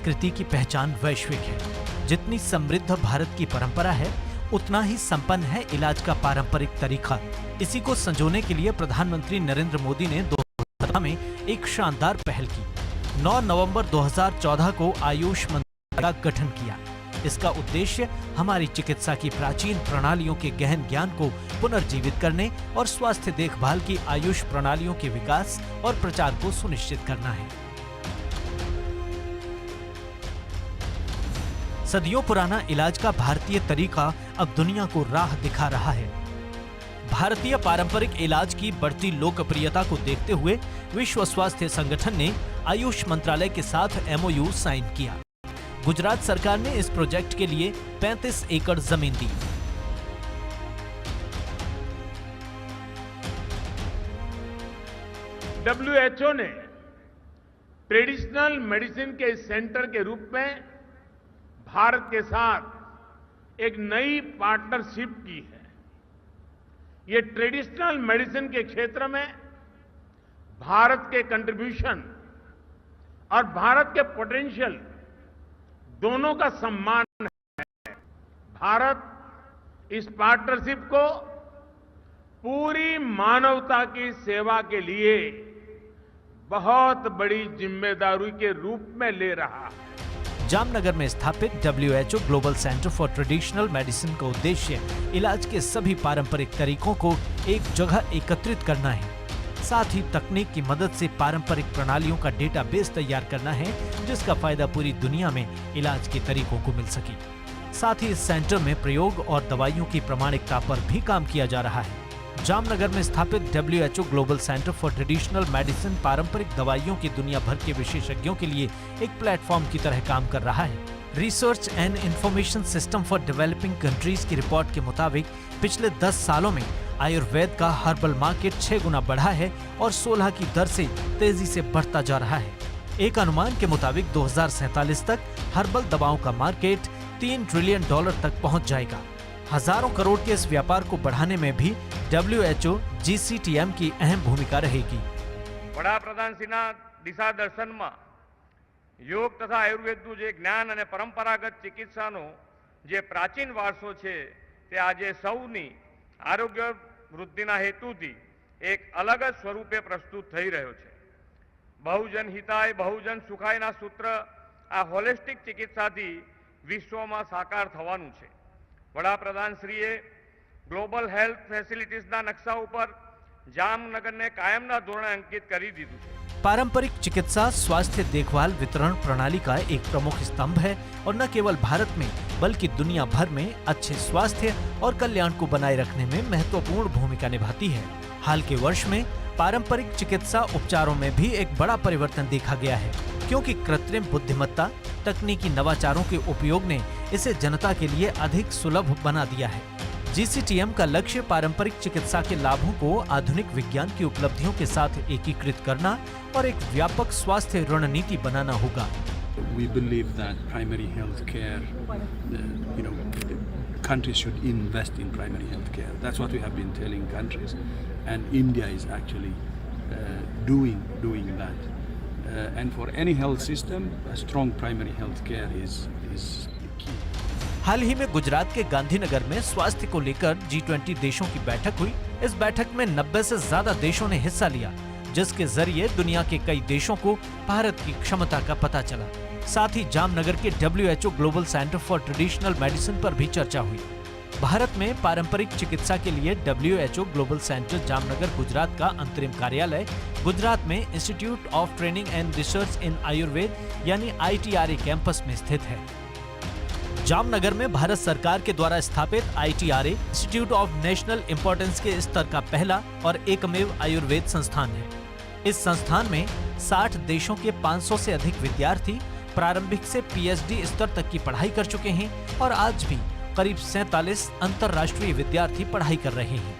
संस्कृति की पहचान वैश्विक है। जितनी समृद्ध भारत की परंपरा है, उतना ही संपन्न है इलाज का पारंपरिक तरीका। इसी को संजोने के लिए प्रधानमंत्री नरेंद्र मोदी ने 2017 में एक शानदार पहल की। 9 नवंबर 2014 को आयुष मंत्रालय का गठन किया। इसका उद्देश्य हमारी चिकित्सा की प्राचीन प्रणालियों के गहन ज्ञान को पुनर्जीवित करने और स्वास्थ्य देखभाल की आयुष प्रणालियों के विकास और प्रचार को सुनिश्चित करना है। सदियों पुराना इलाज का भारतीय तरीका अब दुनिया को राह दिखा रहा है। भारतीय पारंपरिक इलाज की बढ़ती लोकप्रियता को देखते हुए विश्व स्वास्थ्य संगठन ने आयुष मंत्रालय के साथ MOU साइन किया। गुजरात सरकार ने इस प्रोजेक्ट के लिए 35 एकड़ जमीन दी। WHO ने ट्रेडिशनल मेडिसिन के सेंटर के रूप में भारत के साथ एक नई पार्टनरशिप की है। ये ट्रेडिशनल मेडिसिन के क्षेत्र में भारत के कंट्रीब्यूशन और भारत के पोटेंशियल दोनों का सम्मान है। भारत इस पार्टनरशिप को पूरी मानवता की सेवा के लिए बहुत बड़ी जिम्मेदारी के रूप में ले रहा है। जामनगर में स्थापित WHO global centre for traditional medicine का उद्देश्य इलाज के सभी पारंपरिक तरीकों को एक जगह एकत्रित करना है। साथ ही तकनीक की मदद से पारंपरिक प्रणालियों का डेटाबेस तैयार करना है, जिसका फायदा पूरी दुनिया में इलाज के तरीकों को मिल सके। साथ ही इस सेंटर में प्रयोग और दवाइयों की प्रामाणिकता पर भी काम किया जा रहा है। जामनगर में स्थापित WHO global centre for traditional medicine पारंपरिक दवाइयों की दुनिया भर के विशेषज्ञों के लिए एक प्लेटफॉर्म की तरह काम कर रहा है। Research and information system for developing countries की रिपोर्ट के मुताबिक पिछले 10 सालों में आयुर्वेद का हर्बल मार्केट 6 गुना बढ़ा है और 16 की दर से तेजी से बढ़ता जा रहा है। एक अनुमान के मुताबिक 2047 तक हर्बल दवाओं का मार्केट $3 ट्रिलियन तक पहुंच जाएगा। हजारों करोड़ के इस व्यापार को बढ़ाने में भी WHO GCTM की अहम भूमिका रहेगी। વડાપ્રધાનશ્રીના દિશા દર્શનમાં યોગ તથા આયુર્વેદનું જે જ્ઞાન અને પરંપરાગત ચિકિત્સાનો જે પ્રાચીન વારસો છે તે આજે સૌની આરોગ્ય વૃદ્ધિના હેતુથી એક અલગ જ સ્વરૂપે પ્રસ્તુત થઈ રહ્યો છે। બહુજન હિતાય બહુજન સુખાયના સૂત્ર આ હોલિસ્ટિક ચિકિત્સાથી વિશ્વમાં સાકાર થવાનું છે। વડાપ્રધાનશ્રીએ ગ્લોબલ હેલ્થ ફેસિલિટીઝના નકશા ઉપર જામનગરને કાયમના ધોરણે અંકિત કરી દીધું છે। पारंपरिक चिकित्सा स्वास्थ्य देखभाल वितरण प्रणाली का एक प्रमुख स्तंभ है और न केवल भारत में बल्कि दुनिया भर में अच्छे स्वास्थ्य और कल्याण को बनाए रखने में महत्वपूर्ण भूमिका निभाती है। हाल के वर्ष में पारंपरिक चिकित्सा उपचारों में भी एक बड़ा परिवर्तन देखा गया है, क्योंकि कृत्रिम बुद्धिमत्ता तकनीकी नवाचारों के उपयोग ने इसे जनता के लिए अधिक सुलभ बना दिया है। GCTM का लक्ष्य पारंपरिक चिकित्सा के लाभों को आधुनिक विज्ञान की उपलब्धियों के साथ एकीकृत करना और एक व्यापक स्वास्थ्य रणनीति बनाना होगा। We believe that primary health care, countries should invest in primary health care. That's what we have been telling countries, and India is actually doing that. And for any health system, a strong primary health care is key. हाल ही में गुजरात के गांधीनगर में स्वास्थ्य को लेकर G20 देशों की बैठक हुई। इस बैठक में 90 से ज्यादा देशों ने हिस्सा लिया, जिसके जरिए दुनिया के कई देशों को भारत की क्षमता का पता चला। साथ ही जामनगर के WHO global centre for traditional medicine पर भी चर्चा हुई। भारत में पारंपरिक चिकित्सा के लिए WHO global centre Jamnagar Gujarat का अंतरिम कार्यालय गुजरात में institute of training and research इन आयुर्वेद यानी ITRA कैंपस में स्थित है। जामनगर में भारत सरकार के द्वारा स्थापित ITRA institute of national importance के स्तर का पहला और एकमेव आयुर्वेद संस्थान है। इस संस्थान में 60 देशों के 500 से अधिक विद्यार्थी प्रारंभिक से PhD स्तर तक की पढ़ाई कर चुके हैं और आज भी करीब 47 अंतर्राष्ट्रीय विद्यार्थी पढ़ाई कर रहे हैं।